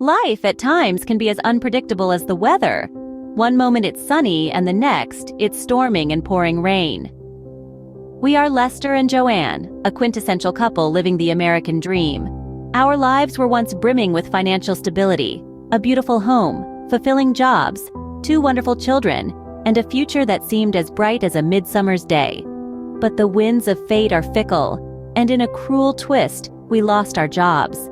Life at times can be as unpredictable as the weather. One moment it's sunny and the next, it's storming and pouring rain. We are Lester and JoAnn, a quintessential couple living the American dream. Our lives were once brimming with financial stability, a beautiful home, fulfilling jobs, 2 wonderful children, and a future that seemed as bright as a midsummer's day. But the winds of fate are fickle, and in a cruel twist, we lost our jobs.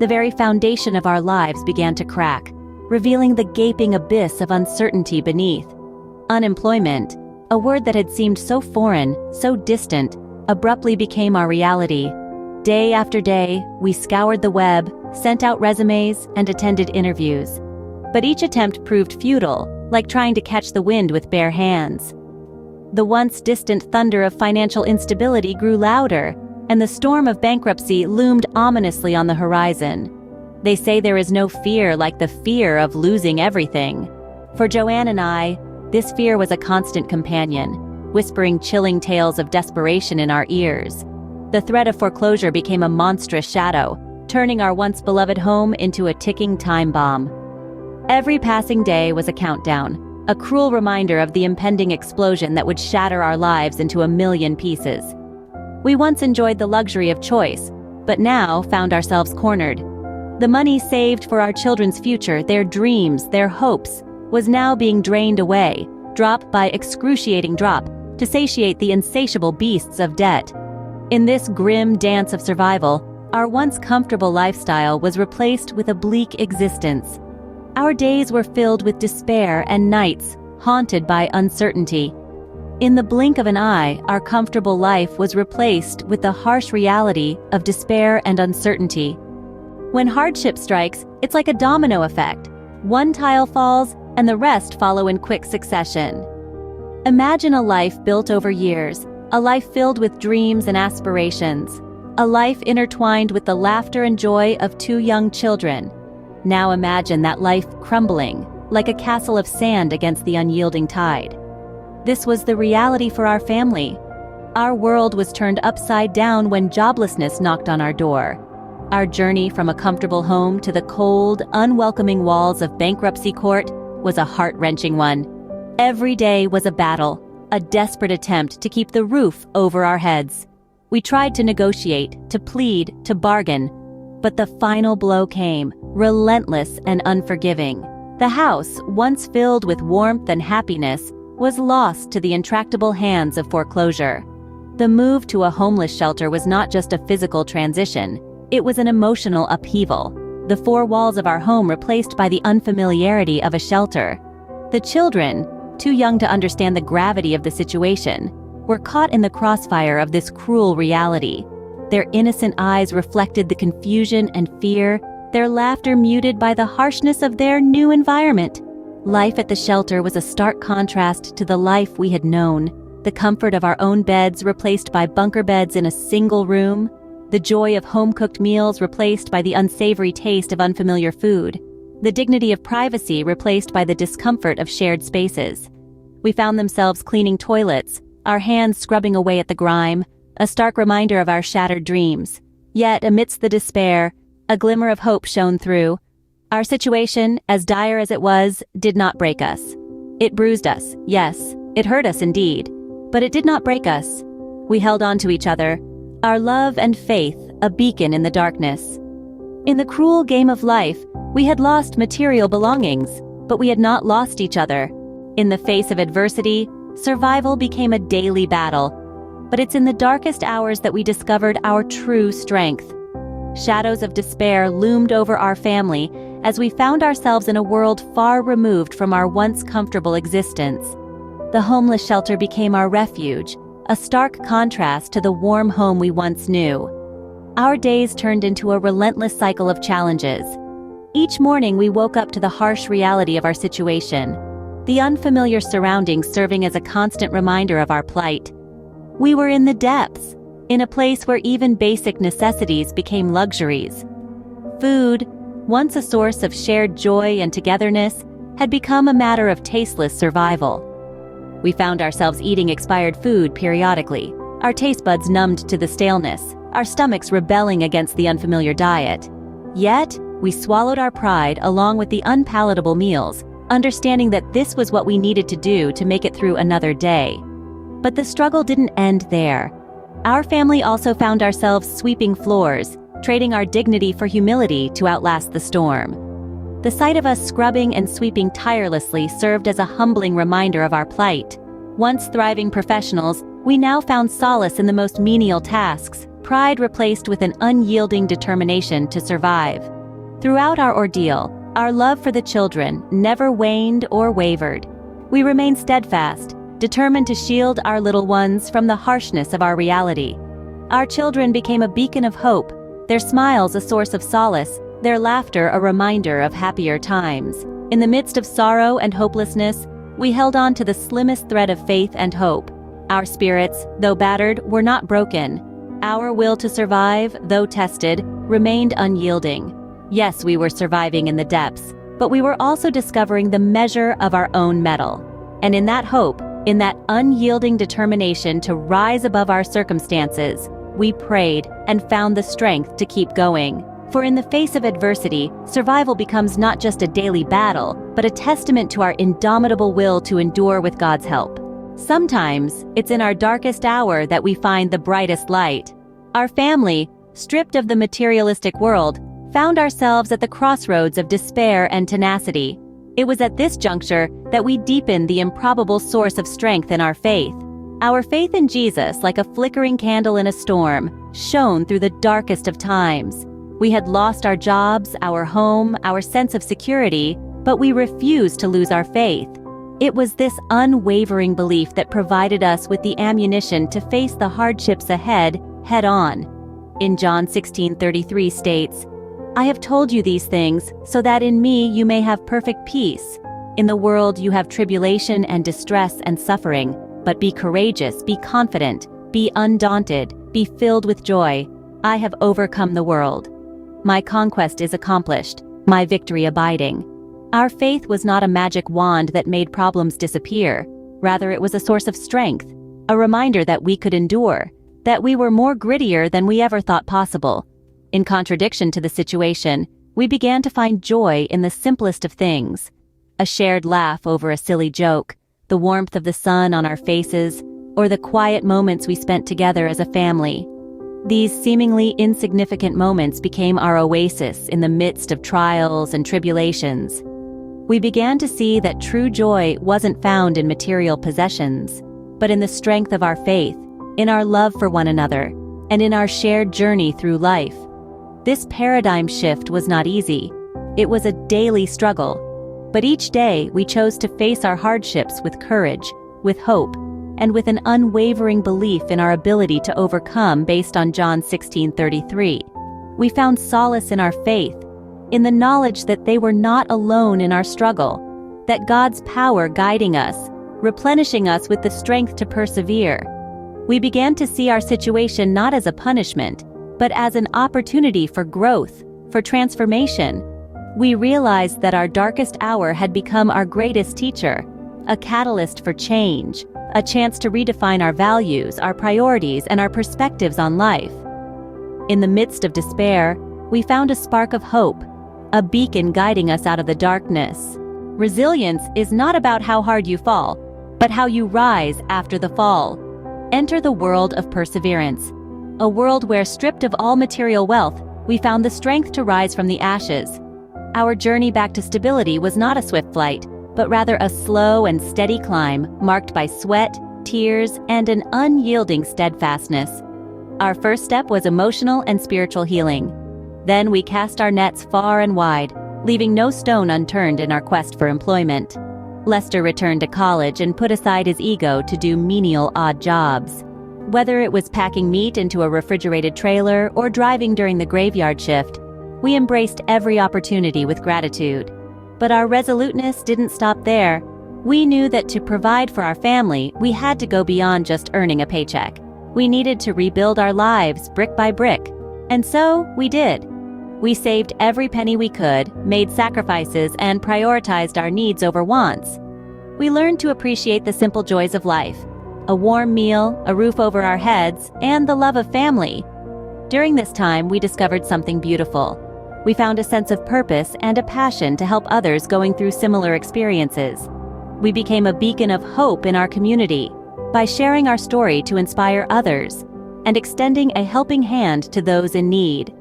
The very foundation of our lives began to crack, revealing the gaping abyss of uncertainty beneath. Unemployment, a word that had seemed so foreign, so distant, abruptly became our reality. Day after day, we scoured the web, sent out resumes, and attended interviews. But each attempt proved futile, like trying to catch the wind with bare hands. The once distant thunder of financial instability grew louder, and the storm of bankruptcy loomed ominously on the horizon. They say there is no fear like the fear of losing everything. For JoAnn and I, this fear was a constant companion, whispering chilling tales of desperation in our ears. The threat of foreclosure became a monstrous shadow, turning our once beloved home into a ticking time bomb. Every passing day was a countdown, a cruel reminder of the impending explosion that would shatter our lives into a million pieces. We once enjoyed the luxury of choice, but now found ourselves cornered. The money saved for our children's future, their dreams, their hopes, was now being drained away, drop by excruciating drop, to satiate the insatiable beasts of debt. In this grim dance of survival, our once comfortable lifestyle was replaced with a bleak existence. Our days were filled with despair and nights haunted by uncertainty. In the blink of an eye, our comfortable life was replaced with the harsh reality of despair and uncertainty. When hardship strikes, it's like a domino effect. One tile falls, and the rest follow in quick succession. Imagine a life built over years, a life filled with dreams and aspirations, a life intertwined with the laughter and joy of 2 young children. Now imagine that life crumbling, like a castle of sand against the unyielding tide. This was the reality for our family. Our world was turned upside down when joblessness knocked on our door. Our journey from a comfortable home to the cold, unwelcoming walls of bankruptcy court was a heart-wrenching one. Every day was a battle, a desperate attempt to keep the roof over our heads. We tried to negotiate, to plead, to bargain, but the final blow came, relentless and unforgiving. The house, once filled with warmth and happiness, was lost to the intractable hands of foreclosure. The move to a homeless shelter was not just a physical transition, it was an emotional upheaval. The 4 walls of our home replaced by the unfamiliarity of a shelter. The children, too young to understand the gravity of the situation, were caught in the crossfire of this cruel reality. Their innocent eyes reflected the confusion and fear, their laughter muted by the harshness of their new environment. Life at the shelter was a stark contrast to the life we had known, the comfort of our own beds replaced by bunker beds in a single room, the joy of home-cooked meals replaced by the unsavory taste of unfamiliar food, the dignity of privacy replaced by the discomfort of shared spaces. We found themselves cleaning toilets, our hands scrubbing away at the grime, a stark reminder of our shattered dreams. Yet, amidst the despair, a glimmer of hope shone through. Our situation, as dire as it was, did not break us. It bruised us, yes, it hurt us indeed, but it did not break us. We held on to each other, our love and faith a beacon in the darkness. In the cruel game of life, we had lost material belongings, but we had not lost each other. In the face of adversity, survival became a daily battle, but it's in the darkest hours that we discovered our true strength. Shadows of despair loomed over our family as we found ourselves in a world far removed from our once comfortable existence. The homeless shelter became our refuge, a stark contrast to the warm home we once knew. Our days turned into a relentless cycle of challenges. Each morning we woke up to the harsh reality of our situation, the unfamiliar surroundings serving as a constant reminder of our plight. We were in the depths, in a place where even basic necessities became luxuries. Food, once a source of shared joy and togetherness, had become a matter of tasteless survival. We found ourselves eating expired food periodically, our taste buds numbed to the staleness, our stomachs rebelling against the unfamiliar diet. Yet, We swallowed our pride along with the unpalatable meals, understanding that this was what we needed to do to make it through another day. But the struggle didn't end there. Our family also found ourselves sweeping floors, trading our dignity for humility to outlast the storm. The sight of us scrubbing and sweeping tirelessly served as a humbling reminder of our plight. Once thriving professionals, we now found solace in the most menial tasks, pride replaced with an unyielding determination to survive. Throughout our ordeal, our love for the children never waned or wavered. We remained steadfast, determined to shield our little ones from the harshness of our reality. Our children became a beacon of hope, their smiles a source of solace, their laughter a reminder of happier times. In the midst of sorrow and hopelessness, we held on to the slimmest thread of faith and hope. Our spirits, though battered, were not broken. Our will to survive, though tested, remained unyielding. Yes, we were surviving in the depths, but we were also discovering the measure of our own mettle. And in that hope, in that unyielding determination to rise above our circumstances, we prayed and found the strength to keep going. For in the face of adversity, survival becomes not just a daily battle, but a testament to our indomitable will to endure with God's help. Sometimes, it's in our darkest hour that we find the brightest light. Our family, stripped of the materialistic world, found ourselves at the crossroads of despair and tenacity. It was at this juncture that we deepened the improbable source of strength in our faith. Our faith in Jesus, like a flickering candle in a storm, shone through the darkest of times. We had lost our jobs, our home, our sense of security, but we refused to lose our faith. It was this unwavering belief that provided us with the ammunition to face the hardships ahead, head-on. In John 16:33 states, "I have told you these things, so that in me you may have perfect peace. In the world you have tribulation and distress and suffering, but be courageous, be confident, be undaunted, be filled with joy. I have overcome the world. My conquest is accomplished, my victory abiding." Our faith was not a magic wand that made problems disappear. Rather, it was a source of strength, a reminder that we could endure, that we were more grittier than we ever thought possible. In contradiction to the situation, we began to find joy in the simplest of things. A shared laugh over a silly joke, the warmth of the sun on our faces, or the quiet moments we spent together as a family. These seemingly insignificant moments became our oasis in the midst of trials and tribulations. We began to see that true joy wasn't found in material possessions, but in the strength of our faith, in our love for one another, and in our shared journey through life. This paradigm shift was not easy. It was a daily struggle. But each day we chose to face our hardships with courage, with hope, and with an unwavering belief in our ability to overcome based on John 16:33. We found solace in our faith, in the knowledge that they were not alone in our struggle, that God's power guiding us, replenishing us with the strength to persevere. We began to see our situation not as a punishment, but as an opportunity for growth, for transformation. We realized that our darkest hour had become our greatest teacher, a catalyst for change, a chance to redefine our values, our priorities, and our perspectives on life. In the midst of despair, we found a spark of hope, a beacon guiding us out of the darkness. Resilience is not about how hard you fall, but how you rise after the fall. Enter the world of perseverance, a world where, stripped of all material wealth, we found the strength to rise from the ashes. Our journey back to stability was not a swift flight, but rather a slow and steady climb marked by sweat, tears, and an unyielding steadfastness. Our first step was emotional and spiritual healing. Then we cast our nets far and wide, leaving no stone unturned in our quest for employment. Lester returned to college and put aside his ego to do menial odd jobs. Whether it was packing meat into a refrigerated trailer or driving during the graveyard shift, we embraced every opportunity with gratitude. But our resoluteness didn't stop there. We knew that to provide for our family, we had to go beyond just earning a paycheck. We needed to rebuild our lives brick by brick. And so, we did. We saved every penny we could, made sacrifices, and prioritized our needs over wants. We learned to appreciate the simple joys of life: a warm meal, a roof over our heads, and the love of family. During this time, we discovered something beautiful. We found a sense of purpose and a passion to help others going through similar experiences. We became a beacon of hope in our community by sharing our story to inspire others and extending a helping hand to those in need.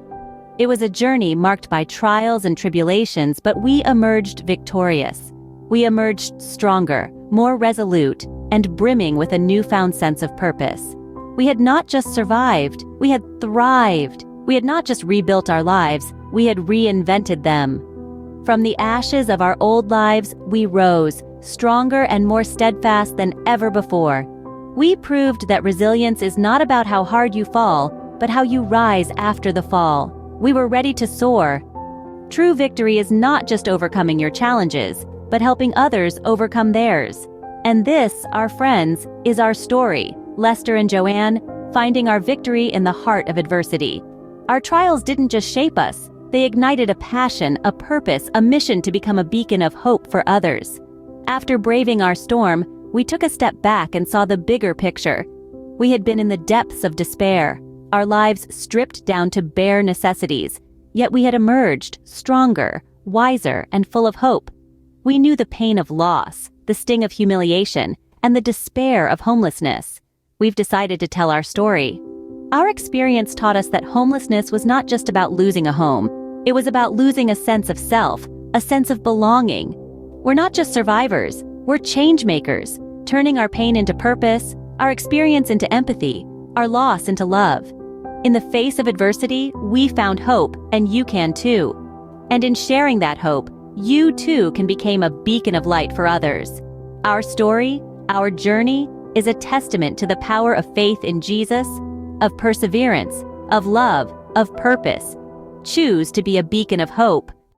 It was a journey marked by trials and tribulations, but we emerged victorious. We emerged stronger, more resolute, and brimming with a newfound sense of purpose. We had not just survived, we had thrived. We had not just rebuilt our lives, we had reinvented them. From the ashes of our old lives, we rose, stronger and more steadfast than ever before. We proved that resilience is not about how hard you fall, but how you rise after the fall. We were ready to soar. True victory is not just overcoming your challenges, but helping others overcome theirs. And this, our friends, is our story, Lester and JoAnn, finding our victory in the heart of adversity. Our trials didn't just shape us, they ignited a passion, a purpose, a mission to become a beacon of hope for others. After braving our storm, we took a step back and saw the bigger picture. We had been in the depths of despair, our lives stripped down to bare necessities, yet we had emerged stronger, wiser, and full of hope. We knew the pain of loss, the sting of humiliation, and the despair of homelessness. We've decided to tell our story. Our experience taught us that homelessness was not just about losing a home. It was about losing a sense of self, a sense of belonging. We're not just survivors, we're change makers, turning our pain into purpose, our experience into empathy, our loss into love. In the face of adversity, we found hope, and you can too. And in sharing that hope, you too can become a beacon of light for others. Our story, our journey, is a testament to the power of faith in Jesus, of perseverance, of love, of purpose. Choose to be a beacon of hope.